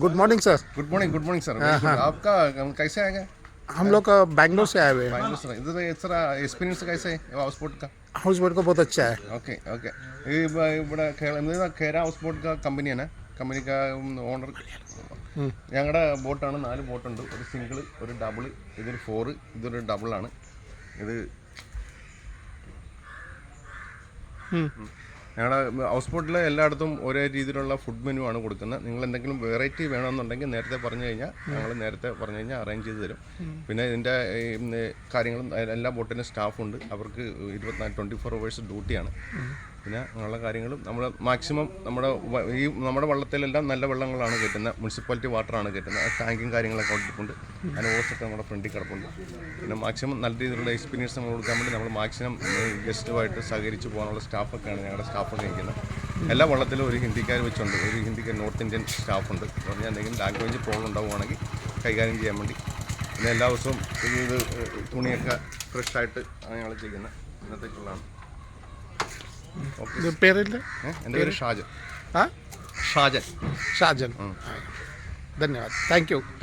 Good morning sir. Good morning sir. आपका कैसे आएगा? हम लोग बैंगलोर से आए हुए हैं. बैंगलोर से. इधर सर एक्सपീരിയൻസ് कैसे है हाउस बोट का? हाउस बोट को बहुत अच्छा है. Okay okay. ഇവിടെ ഖേര ഹൗസ് ബോട്ട് का കമ്പനിയാണ്. കമ്പനി का ഓണർ ഞങ്ങളുടെ ബോട്ടാണ്. 4 ബോട്ടുണ്ട്. ഒരു സിംഗിൾ, ഒരു ഡബിൾ, ഇതൊരു 4, ഇതൊരു ഡബിളാണ്. ഇത് ഞങ്ങളുടെ ഹൗസ് ബോട്ടിൽ എല്ലായിടത്തും ഒരേ രീതിയിലുള്ള ഫുഡ് മെനു ആണ് കൊടുക്കുന്നത്. നിങ്ങൾ എന്തെങ്കിലും വെറൈറ്റി വേണമെന്നുണ്ടെങ്കിൽ നേരത്തെ പറഞ്ഞു കഴിഞ്ഞാൽ ഞങ്ങൾ നേരത്തെ പറഞ്ഞു കഴിഞ്ഞാൽ അറേഞ്ച് ചെയ്ത് തരും. പിന്നെ ഇതിൻ്റെ കാര്യങ്ങളും എല്ലാ ബോട്ടിനും സ്റ്റാഫുണ്ട്. അവർക്ക് 24 hours ഡ്യൂട്ടിയാണ്. പിന്നെ അങ്ങനെയുള്ള കാര്യങ്ങളും നമ്മൾ മാക്സിമം നമ്മുടെ വള്ളത്തിലെല്ലാം നല്ല വെള്ളങ്ങളാണ് കയറ്റുന്നത്. മുനിസിപ്പാലിറ്റി വാട്ടറാണ് കയറ്റുന്നത്. ടാങ്കും കാര്യങ്ങളൊക്കെ കൊടുത്തിട്ടുണ്ട്. അതിന് ഓസൊക്കെ നമ്മുടെ ഫ്രണ്ടിൽ കിടപ്പുണ്ട്. പിന്നെ മാക്സിമം നല്ല രീതിയിലുള്ള എക്സ്പീരിയൻസ് നമ്മൾ കൊടുക്കാൻ വേണ്ടി നമ്മൾ മാക്സിമം ഗസ്റ്റുമായിട്ട് സഹകരിച്ച് പോകാനുള്ള സ്റ്റാഫൊക്കെയാണ് ഞങ്ങളുടെ സ്റ്റാഫൊക്കെ ഇരിക്കുന്നത്. എല്ലാ വള്ളത്തിലും ഒരു ഹിന്ദിക്കാർ വെച്ചുണ്ട്. ഒരു ഹിന്ദിക്കാർ നോർത്ത് ഇന്ത്യൻ സ്റ്റാഫുണ്ട്. പറഞ്ഞാൽ എന്തെങ്കിലും ലാംഗ്വേജ് പ്രോബ്ലം ഉണ്ടാവുകയാണെങ്കിൽ കൈകാര്യം ചെയ്യാൻ വേണ്ടി. പിന്നെ എല്ലാ ദിവസവും ഇത് തുണിയൊക്കെ ഫ്രഷായിട്ട് ഞങ്ങൾ ചെയ്യുന്നത്. ഇന്നത്തേക്കുള്ളതാണ്. പേരില്ല. എൻ്റെ പേര് ഷാജൻ. हाँ ഷാജൻ. शाहजन. धन्यवाद. Thank you.